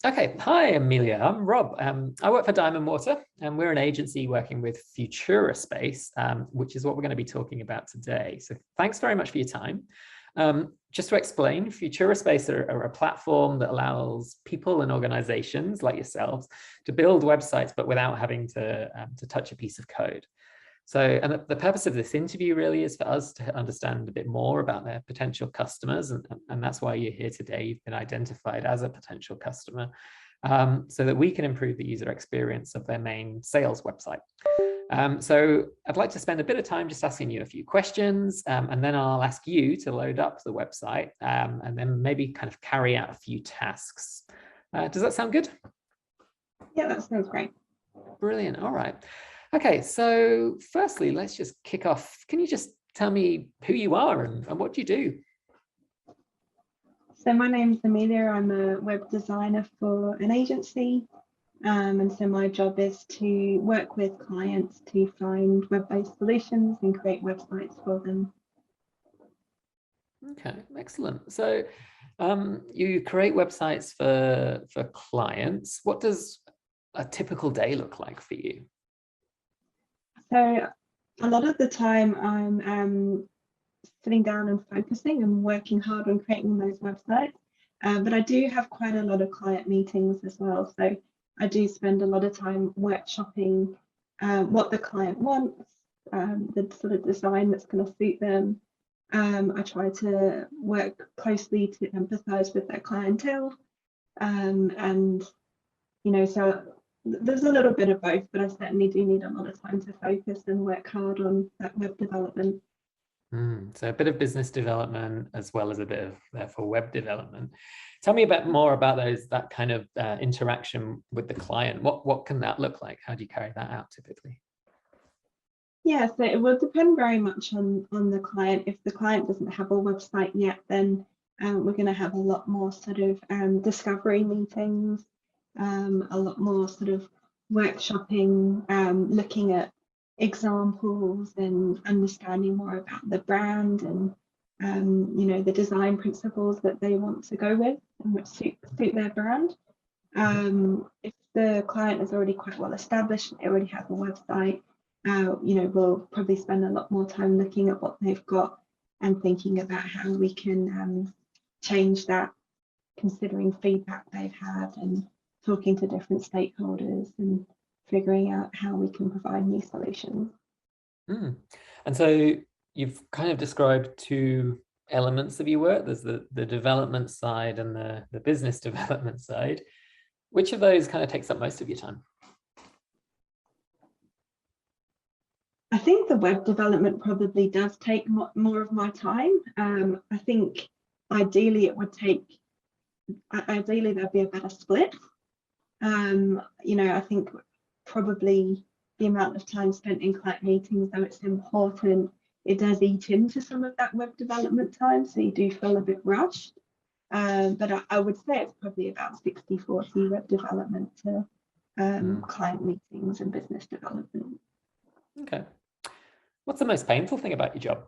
Okay, hi Amelia, I'm Rob. I work for Diamond Water and we're an agency working with FuturaSpace, which is what we're going to be talking about today. So thanks very much for your time. Just to explain, FuturaSpace are a platform that allows people and organizations like yourselves to build websites, but without having to touch a piece of code. So, and the purpose of this interview really is for us to understand a bit more about their potential customers. And that's why you're here today. You've been identified as a potential customer so that we can improve the user experience of their main sales website. So I'd like to spend a bit of time just asking you a few questions, and then I'll ask you to load up the website and then maybe kind of carry out a few tasks. Does that sound good? Yeah, that sounds great. Brilliant. All right. Okay, so firstly, let's just kick off. Can you just tell me who you are and what do you do? So my name's Amelia. I'm a web designer for an agency. And so my job is to work with clients to find web-based solutions and create websites for them. Okay, excellent. So you create websites for clients. What does a typical day look like for you? So a lot of the time I'm sitting down and focusing and working hard on creating those websites. But I do have quite a lot of client meetings as well. So I do spend a lot of time workshopping what the client wants, the sort of design that's going to suit them. I try to work closely to empathize with their clientele. And, you know, so there's a little bit of both, but I certainly do need a lot of time to focus and work hard on that web development. So a bit of business development as well as a bit of therefore web development. Tell me a bit more about that kind of interaction with the client. What can that look like? How do you carry that out typically? Yeah, so it will depend very much on the client. If the client doesn't have a website yet, then we're going to have a lot more sort of discovery meetings, a lot more sort of workshopping, looking at examples and understanding more about the brand and you know, the design principles that they want to go with and which suit their brand. If the client is already quite well established and they already have a website, you know, we'll probably spend a lot more time looking at what they've got and thinking about how we can change that, considering feedback they've had and talking to different stakeholders and figuring out how we can provide new solutions. And so you've kind of described two elements of your work. There's the development side and the business development side. Which of those kind of takes up most of your time? I think the web development probably does take more of my time. I think ideally it would take, ideally there'd be a better split. You know, I think probably the amount of time spent in client meetings, though it's important, it does eat into some of that web development time, so you do feel a bit rushed. But I would say it's probably about 60-40 web development to client meetings and business development. Okay. What's the most painful thing about your job?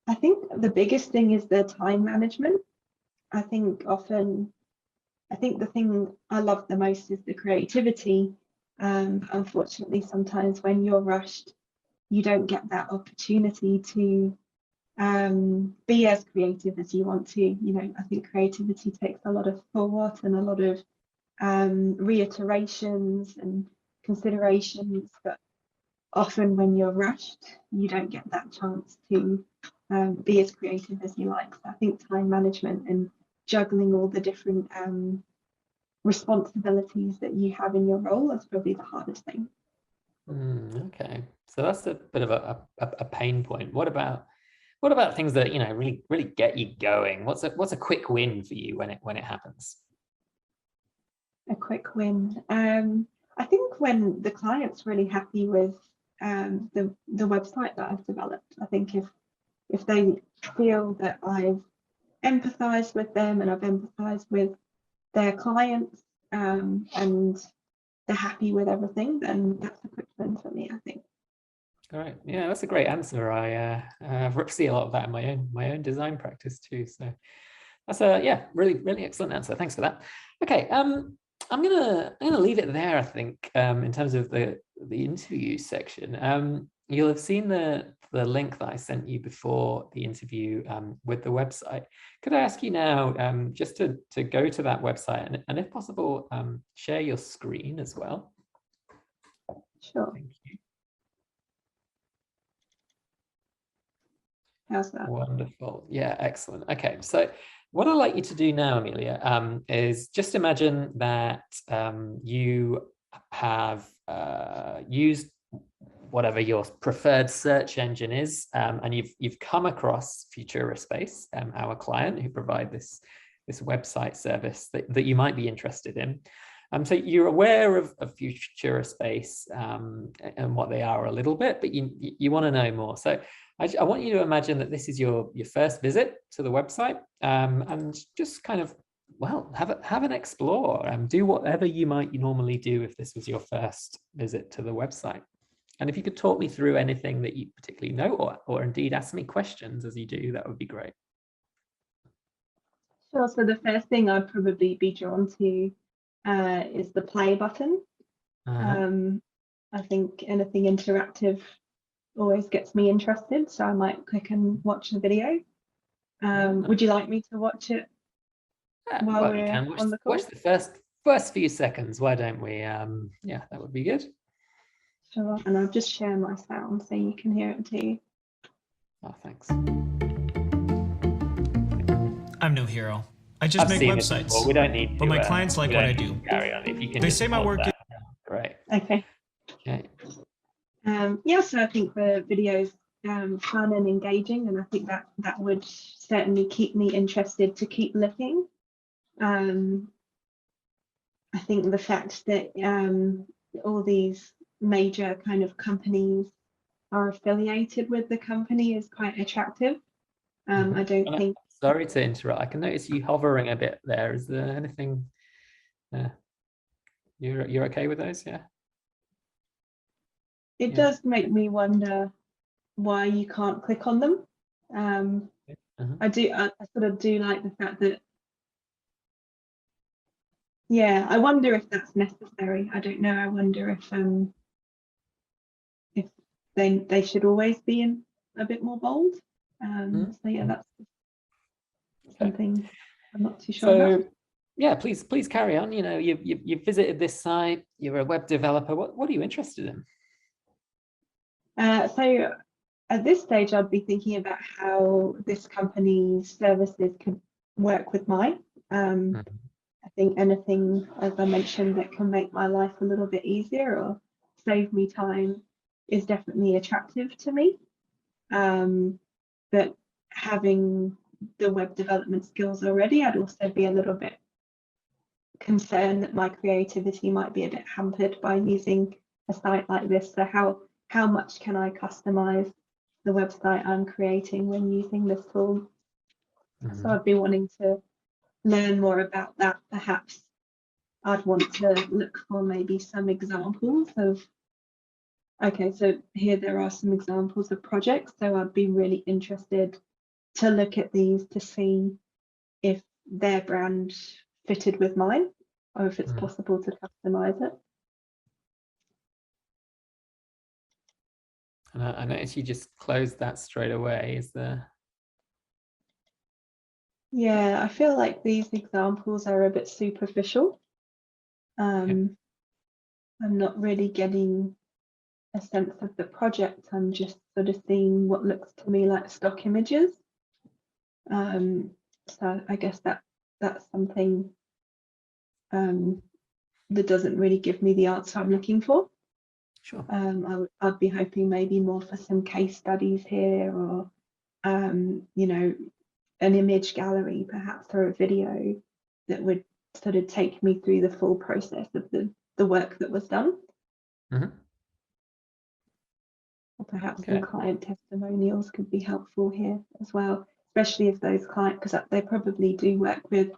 I think the biggest thing is the time management. I think often, I think the thing I love the most is the creativity. Unfortunately, sometimes when you're rushed, you don't get that opportunity to be as creative as you want to. You know, I think creativity takes a lot of thought and a lot of reiterations and considerations, but often when you're rushed, you don't get that chance to be as creative as you like. So I think time management and juggling all the different responsibilities that you have in your role is probably the hardest thing. Okay, so that's a bit of a pain point. What about things that, you know, really get you going? What's a quick win for you when it happens? A quick win. I think when the client's really happy with the website that I've developed. I think if they feel that I've empathized with them and I've empathized with their clients and they're happy with everything, then that's a quick win for me, I think. All right, yeah, that's a great answer. I see a lot of that in my own design practice too. So That's a really excellent answer. Thanks for that. Okay, I'm gonna leave it there. I think in terms of the interview section, you'll have seen the link that I sent you before the interview with the website. Could I ask you now just to go to that website and if possible, share your screen as well? Sure. Thank you. How's that? Wonderful. Yeah, excellent. Okay, so what I'd like you to do now, Amelia, is just imagine that you have used whatever your preferred search engine is, and you've come across FuturaSpace, our client who provide this website service that you might be interested in. So you're aware of FuturaSpace and what they are a little bit, but you want to know more. So I want you to imagine that this is your first visit to the website, and just kind of, well, have an explore and do whatever you might normally do if this was your first visit to the website. And if you could talk me through anything that you particularly know, or indeed ask me questions as you do, that would be great. Sure. So the first thing I'd probably be drawn to is the play button. I think anything interactive always gets me interested, so I might click and watch the video. Would you like me to watch it while well, we're you can on the call? watch the first few seconds. Why don't we? Yeah, that would be good. Sure. And I'll just share my sound so you can hear it too. Oh, thanks. I'm no hero. I just make websites. We don't need. But my clients like what I do. Carry on. If you can. They say my work. Great. Okay. Okay. Yeah, so I think the video's fun and engaging, and I think that would certainly keep me interested to keep looking. I think the fact that all these major kind of companies are affiliated with the company is quite attractive. I don't think. Sorry to interrupt. I can notice you hovering a bit there. Is there anything? You're okay with those? Yeah. It does make me wonder why you can't click on them. I sort of do like the fact that. Yeah, I wonder if that's necessary. I don't know. I wonder if they should always be in a bit more bold. So yeah, that's something I'm not too sure about. Yeah, please carry on. You know, you've visited this site. You're a web developer. What are you interested in? So at this stage, I'd be thinking about how this company's services could work with mine. I think anything, as I mentioned, that can make my life a little bit easier or save me time is definitely attractive to me. But having the web development skills already, I'd also be a little bit concerned that my creativity might be a bit hampered by using a site like this. So how much can I customize the website I'm creating when using this tool? So I'd be wanting to learn more about that. Perhaps I'd want to look for maybe some examples of, okay, so here there are some examples of projects. So I'd be really interested to look at these to see if their brand fitted with mine or if it's possible to customize it. And I noticed you just closed that straight away. Is there? Yeah, I feel like these examples are a bit superficial. I'm not really getting a sense of the project. I'm just sort of seeing what looks to me like stock images. So I guess that's something that doesn't really give me the answer I'm looking for. Sure. I'd be hoping maybe more for some case studies here, or you know, an image gallery perhaps, or a video that would sort of take me through the full process of the work that was done. Or perhaps some client testimonials could be helpful here as well, especially if those clients, because they probably do work with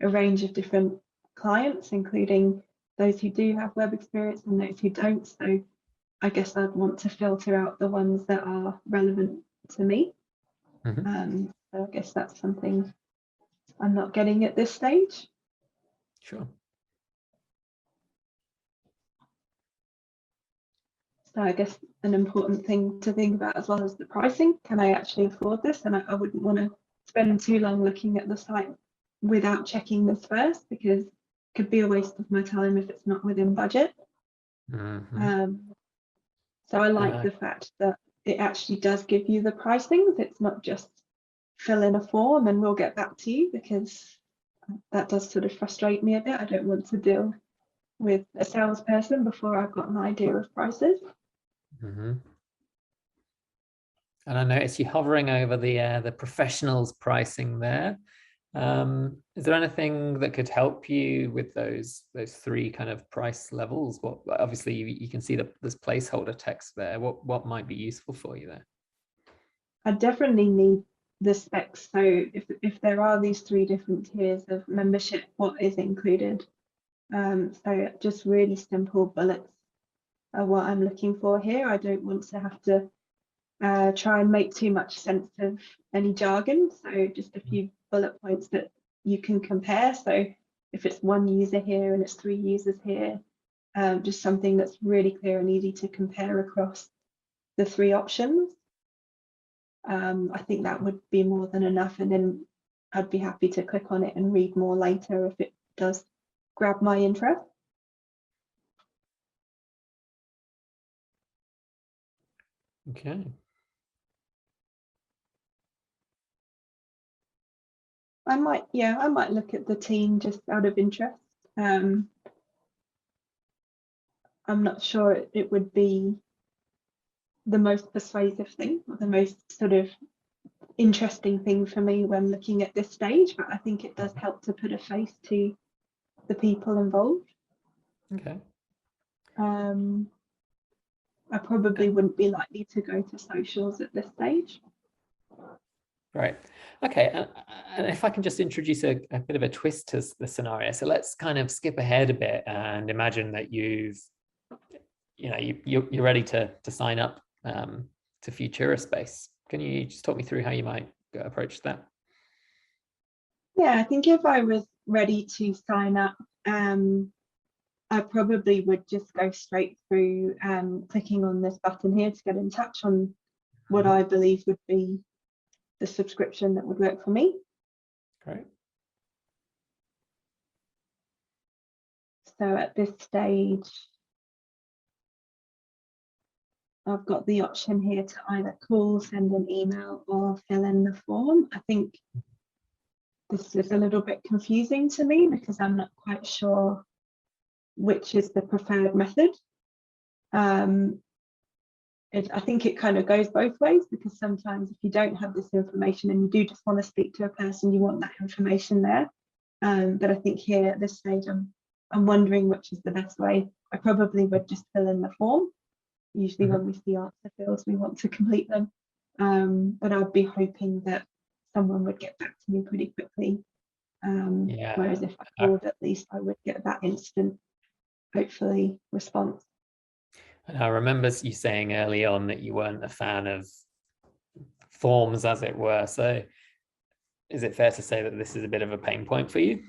a range of different clients, including those who do have web experience and those who don't. So I guess I'd want to filter out the ones that are relevant to me. So I guess that's something I'm not getting at this stage. Sure. So I guess an important thing to think about as well as the pricing. Can I actually afford this? And I wouldn't want to spend too long looking at the site without checking this first, because it could be a waste of my time if it's not within budget. So I like the fact that it actually does give you the pricings. It's not just fill in a form and we'll get back to you, because that does sort of frustrate me a bit. I don't want to deal with a salesperson before I've got an idea of prices. And I noticed you hovering over the professionals pricing there. Is there anything that could help you with those three kind of price levels? What, obviously you can see there's placeholder text there. What might be useful for you there? I definitely need the specs. So if there are these three different tiers of membership, what is included? So just really simple bullets are what I'm looking for here. I don't want to have to try and make too much sense of any jargon. So just a few bullet points that you can compare. So if it's one user here and it's 3 users here, just something that's really clear and easy to compare across the 3 options. I think that would be more than enough, and then I'd be happy to click on it and read more later if it does grab my interest. Okay. I might look at the team just out of interest. I'm not sure it would be the most persuasive thing or the most sort of interesting thing for me when looking at this stage, but I think it does help to put a face to the people involved. Okay. I probably wouldn't be likely to go to socials at this stage. Right. Okay. And if I can just introduce a bit of a twist to the scenario. So let's kind of skip ahead a bit and imagine that you're ready to sign up to FuturaSpace. Can you just talk me through how you might approach that? Yeah, I think if I was ready to sign up, I probably would just go straight through clicking on this button here to get in touch on what I believe would be the subscription that would work for me. Great. So at this stage, I've got the option here to either call, send an email, or fill in the form. I think this is a little bit confusing to me because I'm not quite sure which is the preferred method. I think it kind of goes both ways, because sometimes if you don't have this information and you do just want to speak to a person, you want that information there. But I think here at this stage, I'm wondering which is the best way. I probably would just fill in the form. Usually when we see answer fields, we want to complete them. But I'd be hoping that someone would get back to me pretty quickly. Whereas if I called, at least I would get that instant, hopefully, response. And I remember you saying early on that you weren't a fan of forms, as it were. So is it fair to say that this is a bit of a pain point for you?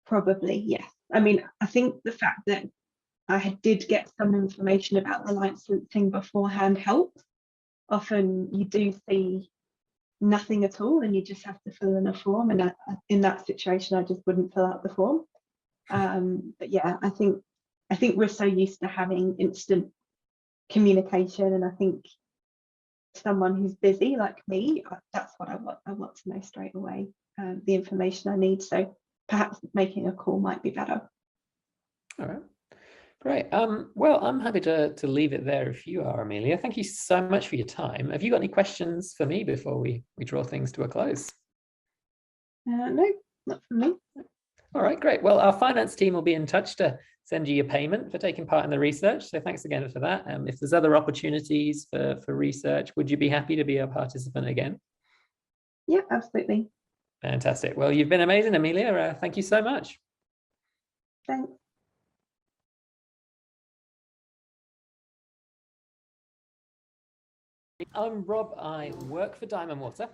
Probably, yes. I mean, I think the fact that I did get some information about the licensing beforehand helped. Often you do see nothing at all and you just have to fill in a form, and in that situation I just wouldn't fill out the form. But yeah, I think we're so used to having instant communication, and I think someone who's busy like me, that's what I want to know straight away, the information I need. So perhaps making a call might be better. All right. Great. Well, I'm happy to leave it there if you are, Amelia. Thank you so much for your time. Have you got any questions for me before we draw things to a close? No, not from me. All right, great. Well, our finance team will be in touch to send you your payment for taking part in the research. So thanks again for that. If there's other opportunities for research, would you be happy to be a participant again? Yeah, absolutely. Fantastic. Well, you've been amazing, Amelia. Thank you so much. Thanks. I'm Rob. I work for Diamond Water.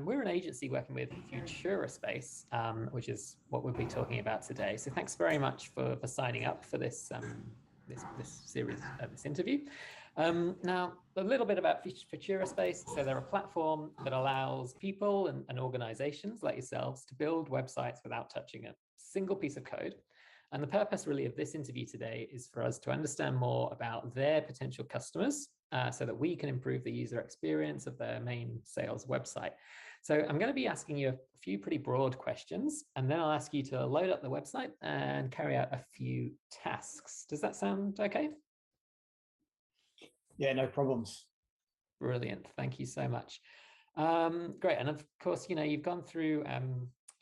We're an agency working with FuturaSpace, which is what we'll be talking about today. So thanks very much for signing up for this this series, this interview. Now, a little bit about FuturaSpace. So they're a platform that allows people and organizations like yourselves to build websites without touching a single piece of code. And the purpose really of this interview today is for us to understand more about their potential customers so that we can improve the user experience of their main sales website. So I'm going to be asking you a few pretty broad questions, and then I'll ask you to load up the website and carry out a few tasks. Does that sound okay? Yeah, no problems. Brilliant. Thank you so much. Great. And of course, you've gone through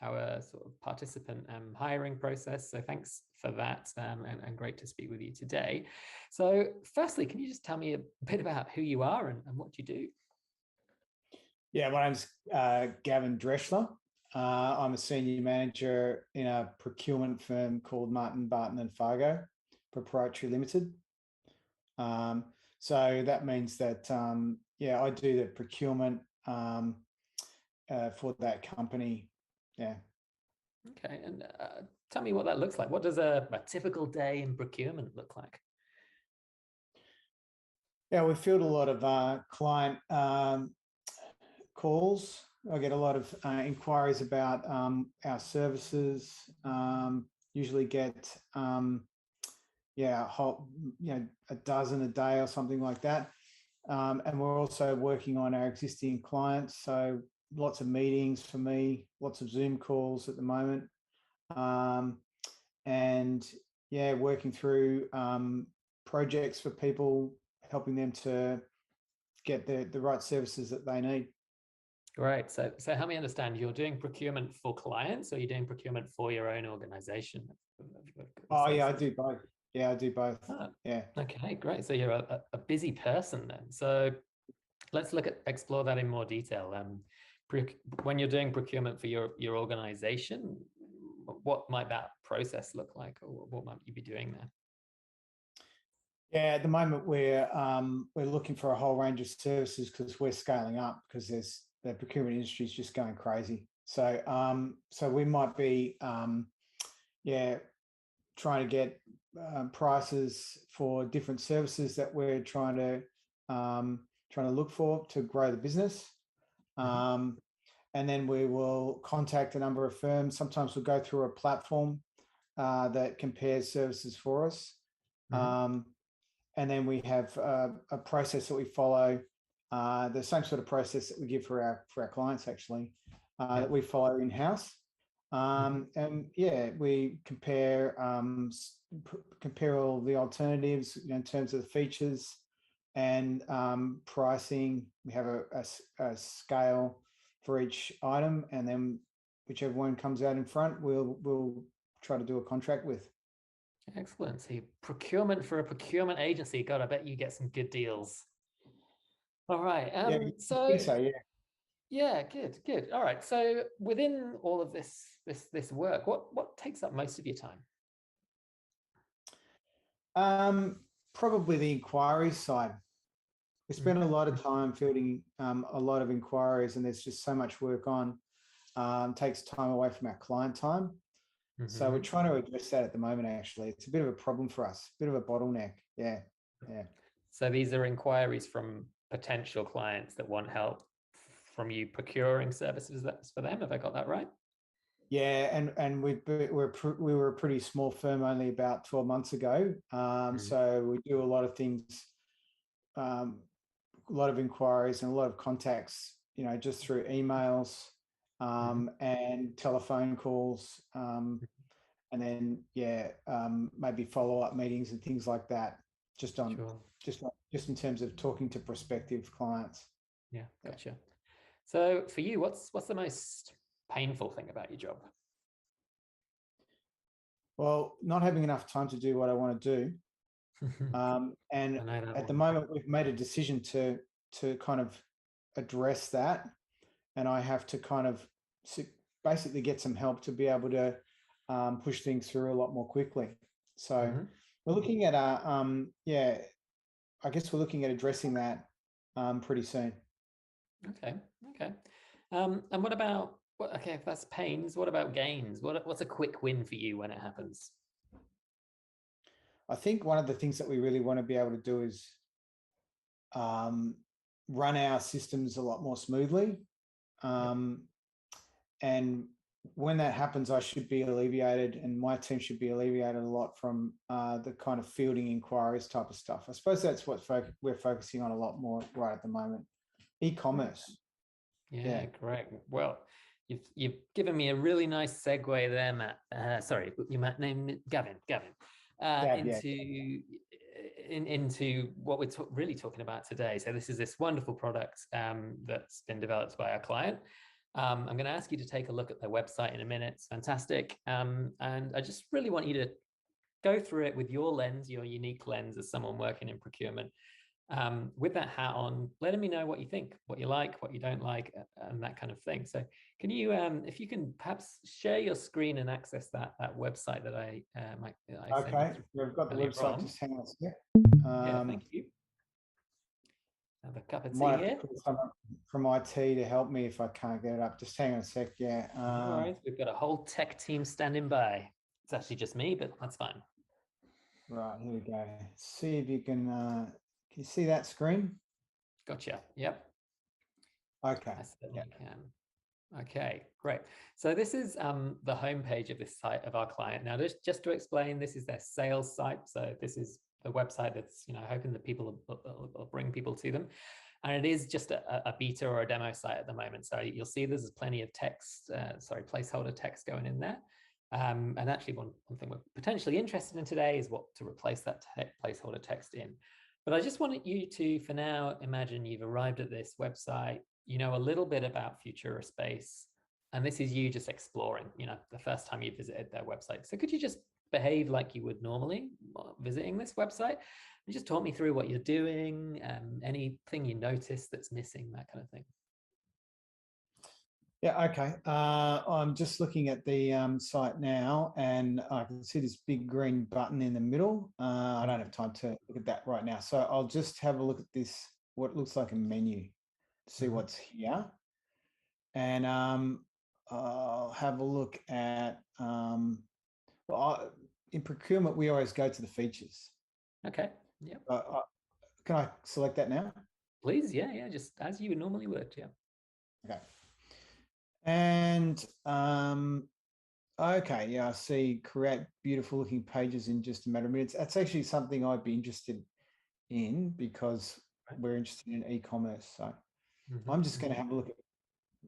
our sort of participant hiring process. So thanks for that, and great to speak with you today. So firstly, can you just tell me a bit about who you are and what you do? Yeah, my name's Gavin Dreschler. I'm a senior manager in a procurement firm called Martin Barton and Fargo Proprietary Limited. So that means that, yeah, I do the procurement for that company. Yeah. Okay, and tell me what that looks like. What does a typical day in procurement look like? Yeah, we field a lot of client calls. I get a lot of inquiries about our services. Usually get yeah, a dozen a day or something like that. And we're also working on our existing clients. So lots of meetings for me, lots of Zoom calls at the moment. And yeah, working through projects for people, helping them to get the right services that they need. Great. So help me understand, you're doing procurement for clients, or you're doing procurement for your own organization? Oh, yeah, I do both. Yeah, I do both. Oh, yeah. Okay, great. So you're a busy person then. So let's explore that in more detail. When you're doing procurement for your organization, what might that process look like, or what might you be doing there? Yeah, at the moment we're looking for a whole range of services because we're scaling up, because the procurement industry is just going crazy. So so we might be yeah, trying to get prices for different services that we're trying to look for to grow the business. And then we will contact a number of firms. Sometimes we'll go through a platform that compares services for us. And then we have a process that we follow, the same sort of process that we give for our clients, actually, that we follow in-house. And yeah, we compare all the alternatives in terms of the features and pricing. We have a scale for each item, and then whichever one comes out in front, we'll try to do a contract with. Excellent. So procurement for a procurement agency. God, I bet you get some good deals. All right. Yeah, yeah. Yeah, good. All right. So within all of this work, what takes up most of your time? Probably the inquiry side. We spend a lot of time fielding a lot of inquiries, and there's just so much work on. Takes time away from our client time. So we're trying to address that at the moment, actually. It's a bit of a problem for us, a bit of a bottleneck. Yeah. So these are inquiries from potential clients that want help from you procuring services that's for them. Have I got that right? Yeah, and we were a pretty small firm only about 12 months ago. So we do a lot of things, a lot of inquiries and a lot of contacts, just through emails and telephone calls. And then, yeah, maybe follow-up meetings and things like that, just in terms of talking to prospective clients. Yeah, gotcha. So for you, what's the most painful thing about your job? Well, not having enough time to do what I want to do. And at the moment, we've made a decision to kind of address that, and I have to kind of basically get some help to be able to push things through a lot more quickly. So we're looking at yeah, I guess we're looking at addressing that pretty soon. Okay. And what about okay, if that's pains, what about gains? What's a quick win for you when it happens? I think one of the things that we really want to be able to do is run our systems a lot more smoothly. And when that happens, I should be alleviated, and my team should be alleviated a lot from the kind of fielding inquiries type of stuff. I suppose that's what we're focusing on a lot more right at the moment. E-commerce. Yeah, great. Well, you've given me a really nice segue there, Matt. Sorry, you might name it Gavin. Into what we're really talking about today. So this is this wonderful product that's been developed by our client. I'm going to ask you to take a look at their website in a minute. It's fantastic. And I just really want you to go through it with your lens, your unique lens as someone working in procurement. With that hat on, letting me know what you think, what you like, what you don't like, and that kind of thing. So can you, if you can perhaps share your screen and access that website that I okay, we've got the website, just hang on a sec. Yeah, thank you. Have a cup of tea Might have here. to call someone from IT to help me if I can't get it up. Just hang on a sec, yeah. All right, we've got a whole tech team standing by. It's actually just me, but that's fine. Right, here we go. See if you can you see that screen? Gotcha. Yep. Okay. I certainly can. Okay, great. So this is the homepage of this site of our client. Now, just to explain, this is their sales site. So this is the website that's hoping that people will bring people to them, and it is just a beta or a demo site at the moment. So you'll see there's plenty of text, placeholder text going in there. And actually, one thing we're potentially interested in today is what to replace that placeholder text in. But I just wanted you to, for now, imagine you've arrived at this website, you know a little bit about FuturaSpace, and this is you just exploring, the first time you visited their website. So could you just behave like you would normally visiting this website and just talk me through what you're doing, anything you notice that's missing, that kind of thing? Yeah, okay. I'm just looking at the site now, and I can see this big green button in the middle. I don't have time to look at that right now. So I'll just have a look at this, what looks like a menu, to see what's here. And I'll have a look at, in procurement, we always go to the features. Okay, yeah. Can I select that now? Please, yeah, just as you normally would, yeah. Okay. And okay, yeah, I see create beautiful looking pages in just a matter of minutes. That's actually something I'd be interested in because we're interested in e-commerce. So I'm just going to have a look at,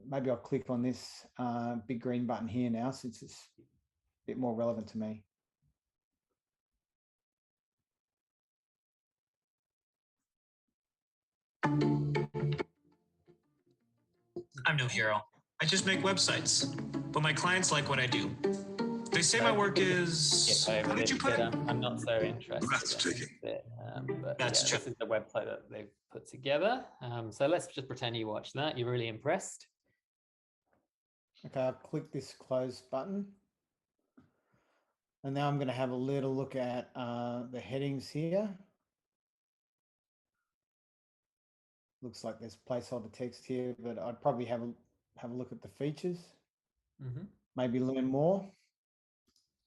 maybe I'll click on this big green button here now, since it's a bit more relevant to me. I'm no hero. I just make websites, but my clients like what I do. They say my work is, how did you put it? I'm not so interested. Breathtaking. But That's true. This is the website that they've put together. So let's just pretend you watched that. You're really impressed. Okay, I'll click this close button. And now I'm going to have a little look at the headings here. Looks like there's placeholder text here, but I'd probably have a look at the features. Maybe learn more.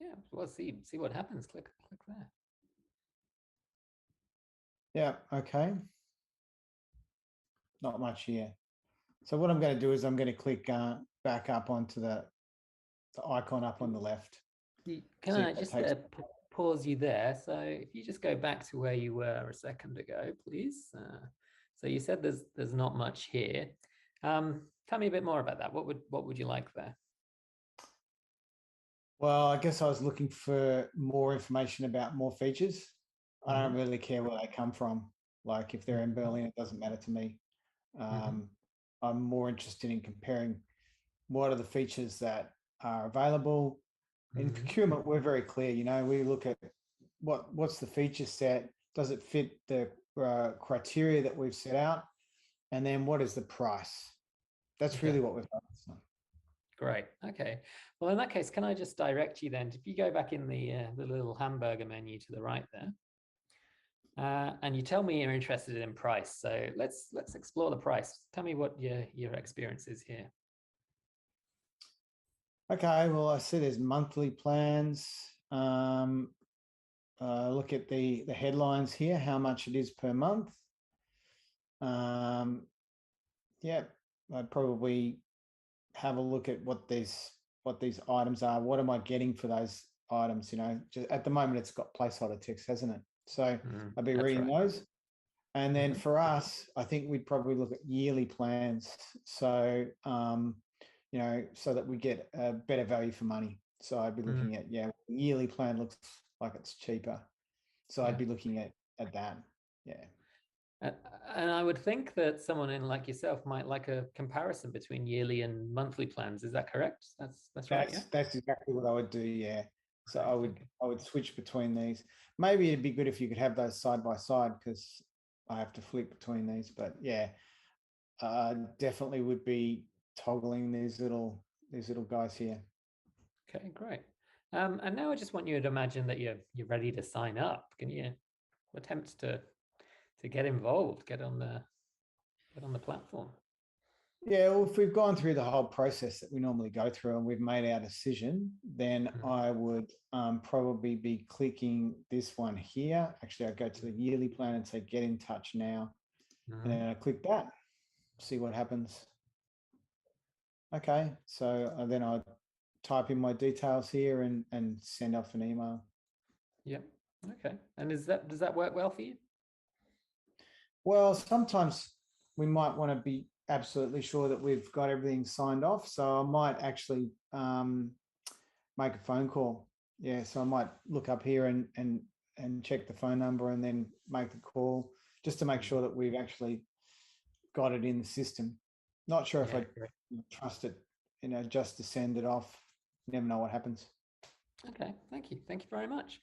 Yeah, well, see what happens. Click there. Yeah, okay. Not much here. So what I'm going to do is I'm going to click back up onto the icon up on the left. Can I just pause you there? So if you just go back to where you were a second ago, please. So you said there's not much here. Tell me a bit more about that. What would you like there? Well, I guess I was looking for more information about more features. I don't really care where they come from. Like if they're in Berlin, it doesn't matter to me. I'm more interested in comparing what are the features that are available. In procurement, we're very clear. We look at what's the feature set. Does it fit the criteria that we've set out? And then what is the price? That's really what we're focused on. Great. Okay. Well, in that case, can I just direct you then? If you go back in the little hamburger menu to the right there, And you tell me you're interested in price. So let's explore the price. Tell me what your experience is here. Okay, well, I see there's monthly plans. Look at the headlines here, how much it is per month. Yeah, I'd probably have a look at what these items are. What am I getting for those items? You know, just at the moment it's got placeholder text, hasn't it? So I'd be reading those. And then for us, I think we'd probably look at yearly plans. So you know, so that we get a better value for money. So I'd be looking at, yearly plan looks like it's cheaper. So I'd be looking at that. Yeah. And I would think that someone in like yourself might like a comparison between yearly and monthly plans. Is that correct? That's right. Yeah? That's exactly what I would do. Yeah. So I would switch between these. Maybe it'd be good if you could have those side by side, because I have to flick between these. But yeah, definitely would be toggling these little guys here. Okay, great. And now I just want you to imagine that you're ready to sign up. Can you attempt to get involved, get on the platform? Yeah, well, if we've gone through the whole process that we normally go through and we've made our decision, then I would probably be clicking this one here. Actually, I go to the yearly plan and say get in touch now. And then I click that, see what happens. Okay, so then I type in my details here and send off an email. Yep. Okay. And does that work well for you? Well, sometimes we might want to be absolutely sure that we've got everything signed off. So I might actually make a phone call. Yeah, so I might look up here and check the phone number and then make the call just to make sure that we've actually got it in the system. Not sure if I trust it, you know, just to send it off. You never know what happens. Okay, thank you. Thank you very much.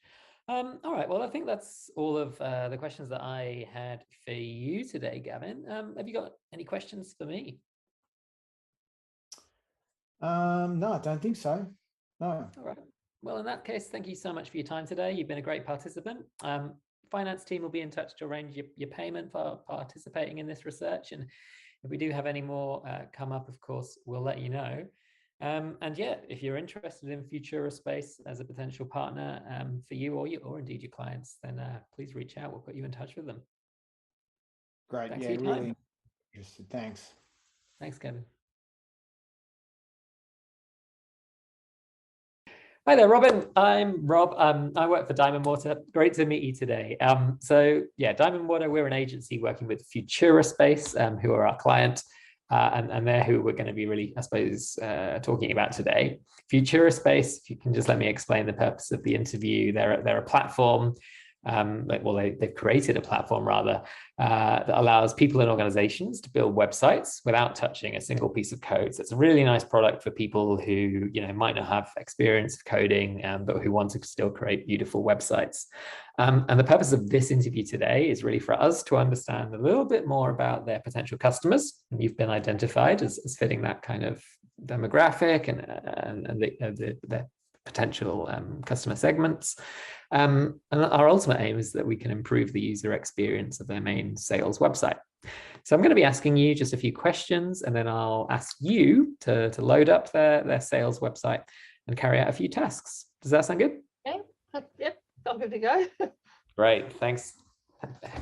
All right, well, I think that's all of the questions that I had for you today, Gavin. Have you got any questions for me? No, I don't think so. No. All right. Well, in that case, thank you so much for your time today. You've been a great participant. Finance team will be in touch to arrange your payment for participating in this research. And if we do have any more come up, of course, we'll let you know. And yeah, if you're interested in FuturaSpace as a potential partner for you or indeed your clients, then please reach out. We'll put you in touch with them. Great. Thanks yeah, for your time. really interested. Thanks. Thanks, Kevin. Hi there, Robin. I'm Rob. I work for Diamond Water. Great to meet you today. So yeah, Diamond Water, we're an agency working with FuturaSpace, who are our client. And they're who we're going to be really, I suppose, talking about today. FuturaSpace, if you can just let me explain the purpose of the interview. They're a platform, they've created a platform rather, that allows people and organizations to build websites without touching a single piece of code. So it's a really nice product for people who, you know, might not have experience of coding, but who want to still create beautiful websites. And the purpose of this interview today is really for us to understand a little bit more about their potential customers. And you've been identified as fitting that kind of demographic and the potential customer segments. And our ultimate aim is that we can improve the user experience of their main sales website. So I'm going to be asking you just a few questions, and then I'll ask you to load up their sales website and carry out a few tasks. Does that sound good? Okay. Yep, I'm good to go. Great, thanks.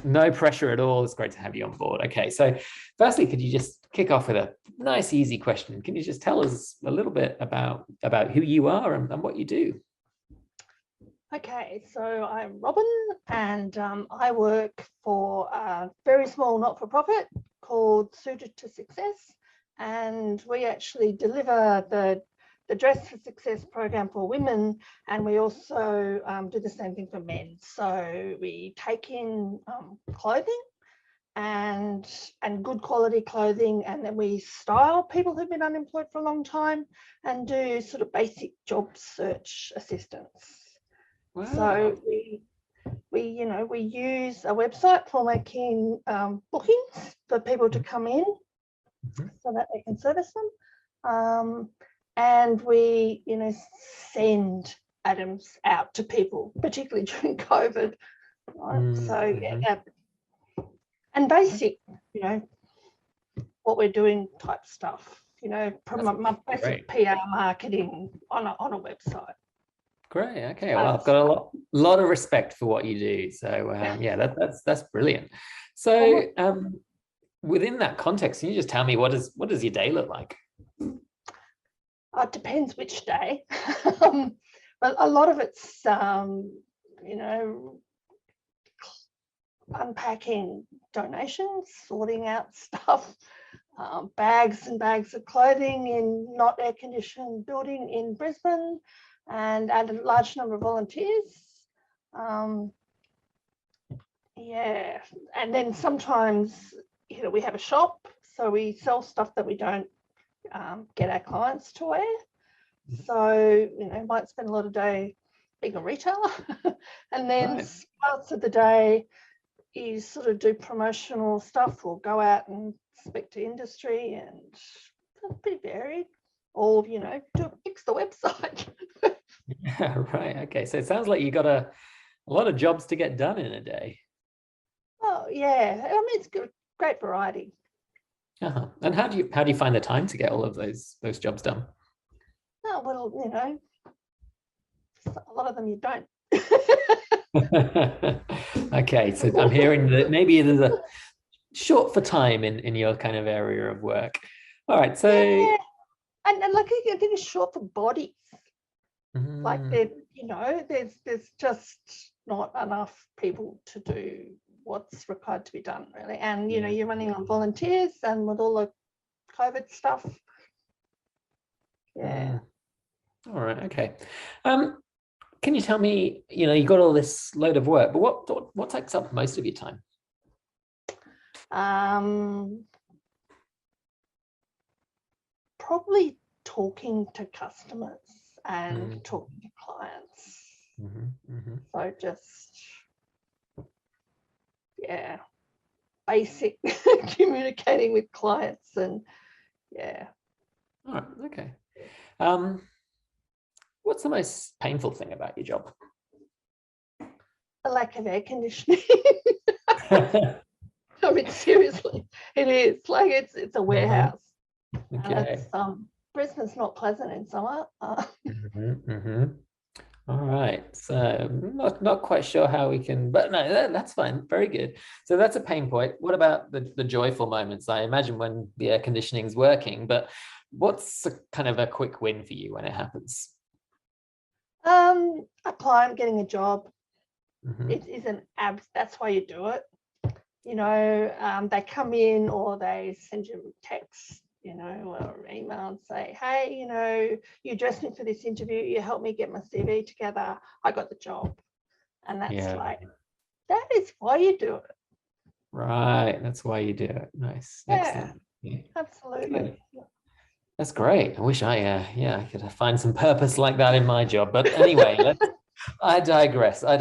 No pressure at all. It's great to have you on board. Okay, so firstly, could you just kick off with a nice, easy question? Can you just tell us a little bit about who you are and what you do? Okay, so I'm Robin, and I work for a very small not-for-profit called Suited to Success, and we actually deliver the Dress for Success program for women, and we also do the same thing for men. So we take in clothing and good quality clothing, and then we style people who've been unemployed for a long time and do sort of basic job search assistance. Wow. So we use a website for making bookings for people to come in so that they can service them. And we, send items out to people, particularly during COVID. right? So yeah, and basic, you know, what we're doing type stuff, you know, my basic PR marketing on a website. Great. Okay. Well, I've got a lot of respect for what you do. So yeah, that's brilliant. So within that context, can you just tell me what does your day look like? It depends which day. But a lot of it's you know, unpacking donations, sorting out stuff, bags and bags of clothing in not air-conditioned building in Brisbane, and a large number of volunteers. Yeah, and then sometimes, you know, we have a shop, so we sell stuff that we don't get our clients to wear. So, you know, might spend a lot of day being a retailer, and then parts of the day is sort of do promotional stuff or go out and speak to industry, and it's pretty varied. Or, you know, fix the website. Yeah, right. Okay. So it sounds like you got a lot of jobs to get done in a day. Oh yeah, I mean, it's good, great variety. And how do you find the time to get all of those jobs done? Oh well, you know, a lot of them you don't. Okay, so I'm hearing that maybe there's a short for time in your kind of area of work. All right, so yeah. And like I think it's short for bodies. Like you know, there's just not enough people to do what's required to be done, really. And you know, you're running on volunteers, and with all the COVID stuff. Yeah. All right. Okay. Can you tell me, you know, you got all this load of work, but what takes up most of your time? Probably talking to customers and talking to clients. So just, yeah, basic communicating with clients, and yeah. All right. Okay. What's the most painful thing about your job? The lack of air conditioning. I mean, seriously, it is. Like it's a warehouse. Okay. Brisbane's not pleasant in summer. All right. So not quite sure how we can, but no, that's fine. Very good. So that's a pain point. What about the joyful moments? I imagine when the air conditioning is working, but what's kind of a quick win for you when it happens? A client getting a job. It is that's why you do it. You know, they come in or they send you a text, you know, or email and say, hey, you know, you dressed me for this interview, you helped me get my CV together, I got the job. And that's like, that is why you do it. Right, that's why you do it. Nice. Excellent. Yeah, absolutely. That's great. I wish I could find some purpose like that in my job. But anyway, I digress. All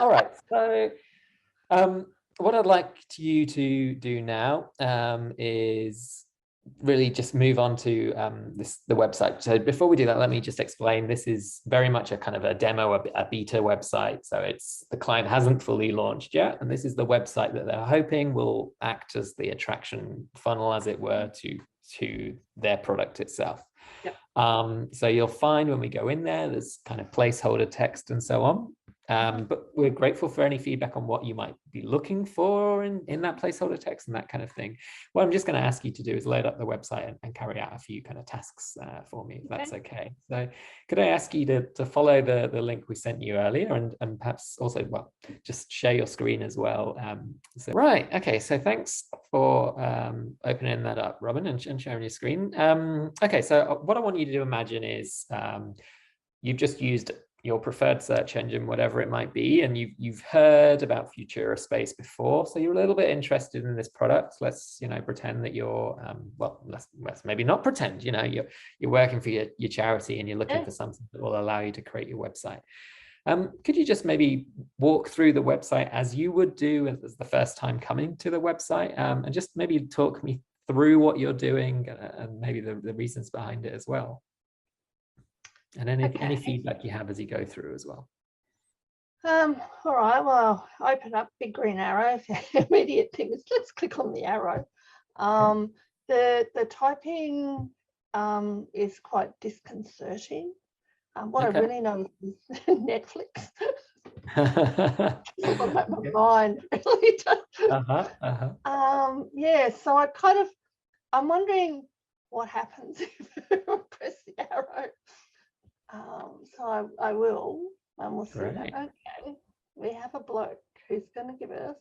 right. So what I'd like you to do now is really just move on to the website. So before we do that, let me just explain. This is very much a kind of a demo, a beta website. So the client hasn't fully launched yet. And this is the website that they're hoping will act as the attraction funnel, as it were, to their product itself. So you'll find when we go in there's kind of placeholder text and so on. But we're grateful for any feedback on what you might be looking for in that placeholder text and that kind of thing. What I'm just going to ask you to do is load up the website and carry out a few kind of tasks for me, if that's okay. So could I ask you to follow the link we sent you earlier, and perhaps also, well, just share your screen as well. Right. Okay. So thanks for opening that up, Robin, and sharing your screen. Okay. So what I want you to imagine is you've just used your preferred search engine, whatever it might be, and you've heard about FuturaSpace before, so you're a little bit interested in this product. Let's pretend that you're well, let's maybe not pretend. You're working for your charity and you're looking for something that will allow you to create your website. Could you just maybe walk through the website as you would do as the first time coming to the website, and just maybe talk me through what you're doing and maybe the reasons behind it as well? And any feedback you have as you go through as well. All right, well, open up big green arrow. Immediate thing is let's click on the arrow. The typing is quite disconcerting. What I really know is Netflix. It's about my mind, really. Yeah, so I'm wondering what happens if I press the arrow. So I will, and we'll see that. Okay, we have a bloke who's going to give us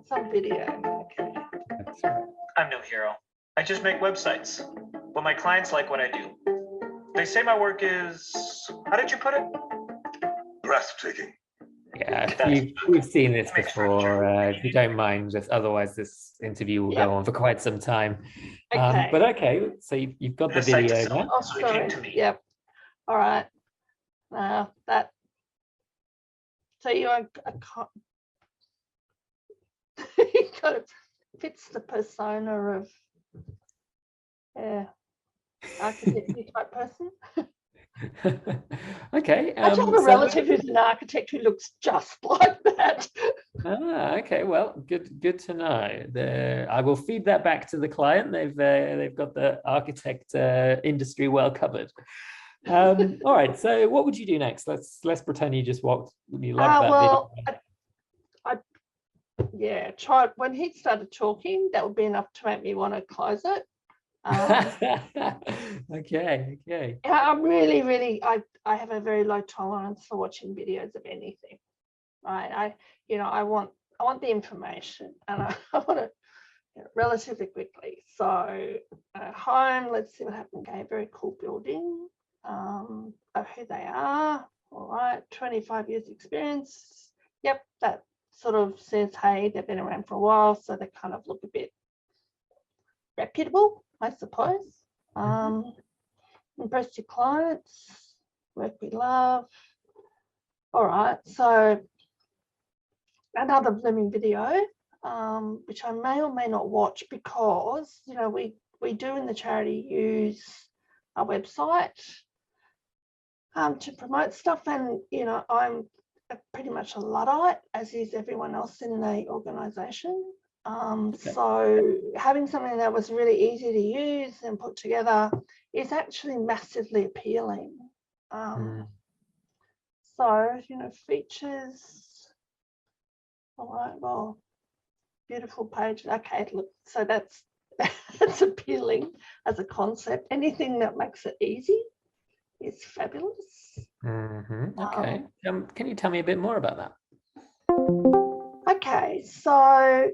some video. Okay. I'm no hero. I just make websites, but my clients like what I do. They say my work is, how did you put it? Breathtaking. Yeah, we've seen this before. If you don't mind, just otherwise this interview will go on for quite some time. Okay. But okay, so you've got the video now. Oh, sorry. Yep. All right. That. So you kind of fits the persona of architecture type person. Okay. I have a relative who's an architect who looks just like that. Okay. Well, good to know. I will feed that back to the client. They've got the architect industry well covered. All right. So, what would you do next? Let's pretend you just walked. You like that well, video. Try when he started talking. That would be enough to make me want to close it. Okay. I'm really I have a very low tolerance for watching videos of anything. Right. I want the information, and I want it relatively quickly. So home, let's see what happened. Okay, very cool building. Of who they are. All right, 25 years experience. Yep, that sort of says, hey, they've been around for a while, so they kind of look a bit reputable, I suppose. Impress your clients, work we love. All right, so another blooming video, which I may or may not watch because, we do in the charity use our website to promote stuff, and, I'm pretty much a Luddite, as is everyone else in the organisation. So having something that was really easy to use and put together is actually massively appealing. So, features. All right, well, beautiful page. Okay, look, so that's appealing as a concept. Anything that makes it easy is fabulous. Okay. Can you tell me a bit more about that? Okay, so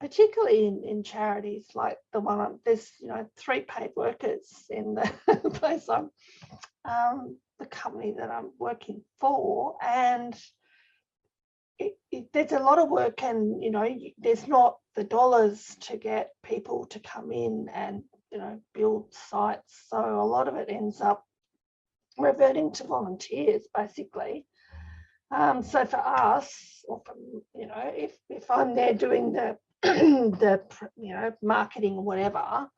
particularly in charities like the one there's 3 paid workers in the place the company that I'm working for, and there's a lot of work, and there's not the dollars to get people to come in and build sites, so a lot of it ends up reverting to volunteers basically. So for us, or for, if I'm there doing the the marketing or whatever,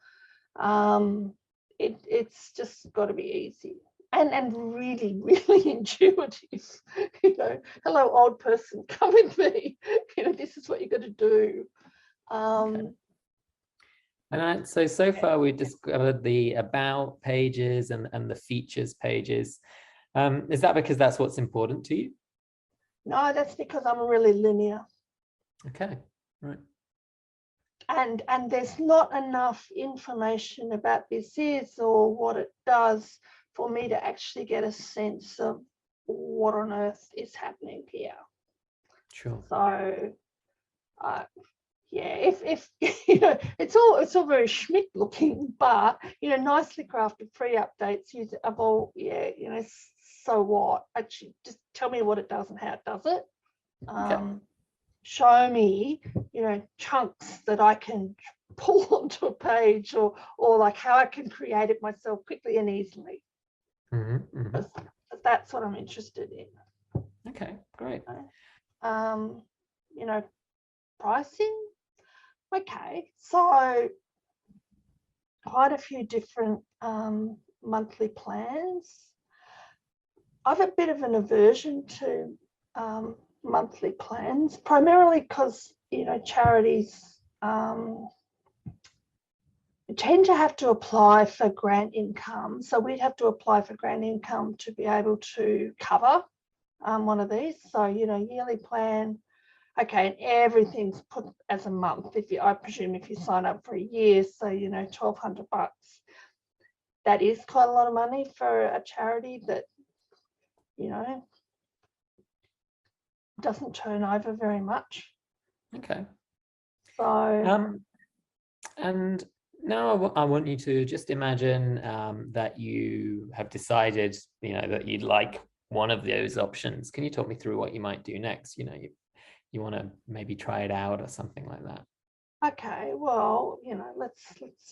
it's just got to be easy and really intuitive. Hello old person, come with me. This is what you're going to do. And so far we've discovered the about pages and the features pages. Is that because that's what's important to you? No, that's because I'm really linear. Okay, right. And there's not enough information about this is or what it does for me to actually get a sense of what on earth is happening here. Sure. So, if it's all very Schmidt looking, but nicely crafted free updates. Use it of all, so what? Actually, just tell me what it does and how it does it. Show me, chunks that I can pull onto a page, or like how I can create it myself quickly and easily. That's what I'm interested in. Okay, great. Pricing. Okay, so quite a few different monthly plans. I've a bit of an aversion to monthly plans, primarily because, you know, charities tend to have to apply for grant income. So we'd have to apply for grant income to be able to cover one of these. So, you know, yearly plan, okay, and everything's put as a month. I presume if you sign up for a year, so, you know, $1,200, that is quite a lot of money for a charity that, you know, doesn't turn over very much. Okay. So and now I want you to just imagine that you have decided, you know, that you'd like one of those options. Can you talk me through what you might do next? You know, you want to maybe try it out or something like that. okay, well, you know, let's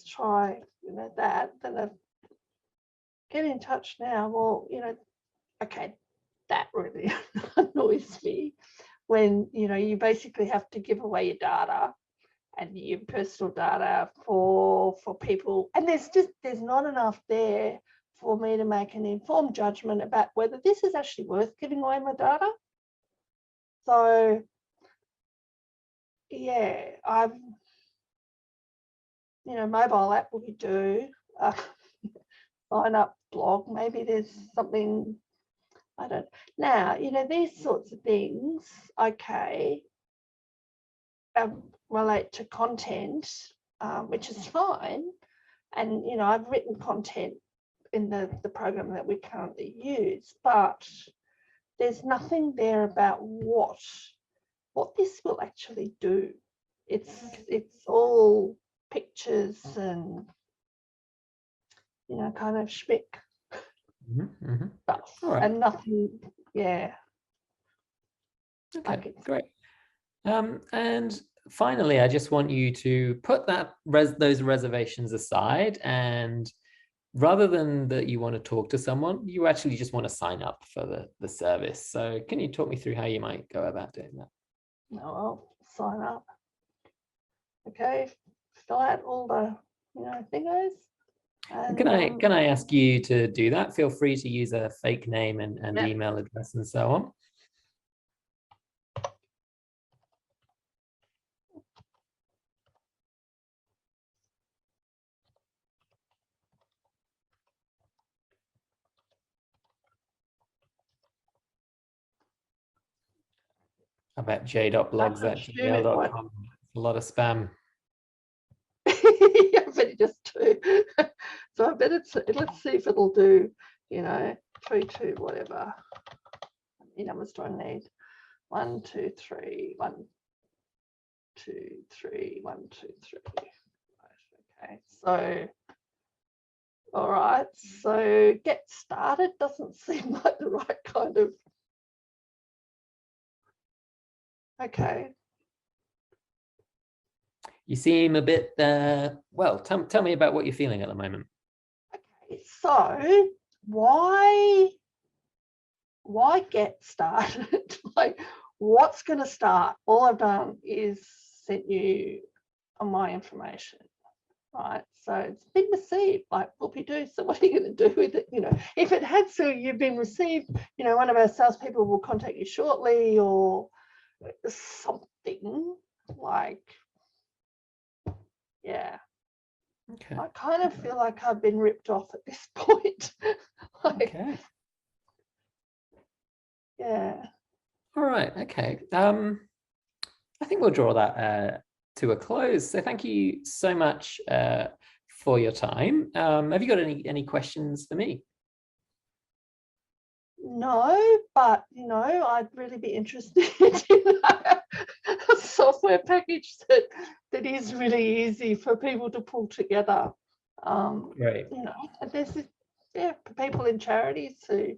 try, you know, that. Then get in touch now. Well, you know, okay, that really annoys me when, you know, you basically have to give away your data and your personal data for people, and there's not enough there for me to make an informed judgment about whether this is actually worth giving away my data. So yeah, you know, mobile app will do, sign up blog, maybe there's something, I don't now, you know, these sorts of things, okay, relate to content, which is fine. And, you know, I've written content in the program that we currently use, but there's nothing there about what this will actually do. It's all pictures and, you know, kind of schmick stuff, All right. and nothing, yeah. Okay, great. And finally, I just want you to put those reservations aside, and rather than that you want to talk to someone, you actually just want to sign up for the service. So can you talk me through how you might go about doing that? No, I'll sign up. Okay, fill out all the, you know, thingos. And, can I ask you to do that? Feel free to use a fake name and yeah. email address and so on. I bet j.blogs@gmail.com. A lot of spam. Yeah, but it just do. So I bet let's see if it'll do, you know, 3, 2, whatever. How many numbers do I need? 1, 2, 3, 1, 2, 3, 1, 2, 3. Right, okay, so all right, so get started doesn't seem like the right kind of. Okay. You seem a bit, well, tell me about what you're feeling at the moment. Okay, so why get started? Like, what's going to start? All I've done is sent you my information, right? So it's been received, like whoopie-doo. So what are you going to do with it? You know, if it had you've been received, you know, one of our salespeople will contact you shortly or something like, yeah. Okay. I kind of feel like I've been ripped off at this point. Like, okay. Yeah. All right. Okay. I think we'll draw that to a close. So thank you so much for your time. Have you got any questions for me? No, but you know, I'd really be interested in a software package that is really easy for people to pull together. Right. You know, and there's for people in charities who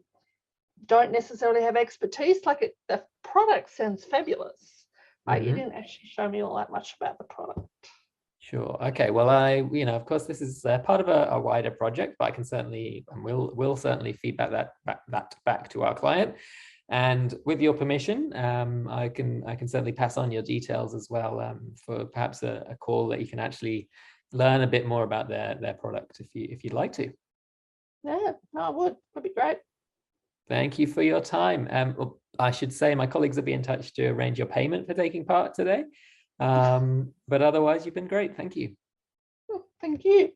don't necessarily have expertise. Like the product sounds fabulous. You didn't actually show me all that much about the product. Sure. Okay. Well, of course, this is part of a wider project, but I can certainly, and we'll certainly feedback that back to our client. And with your permission, I can certainly pass on your details as well for perhaps a call that you can actually learn a bit more about their product if you'd like to. Yeah, no, I would. That'd be great. Thank you for your time. Well, I should say my colleagues will be in touch to arrange your payment for taking part today. But otherwise, you've been great. Thank you. Thank you.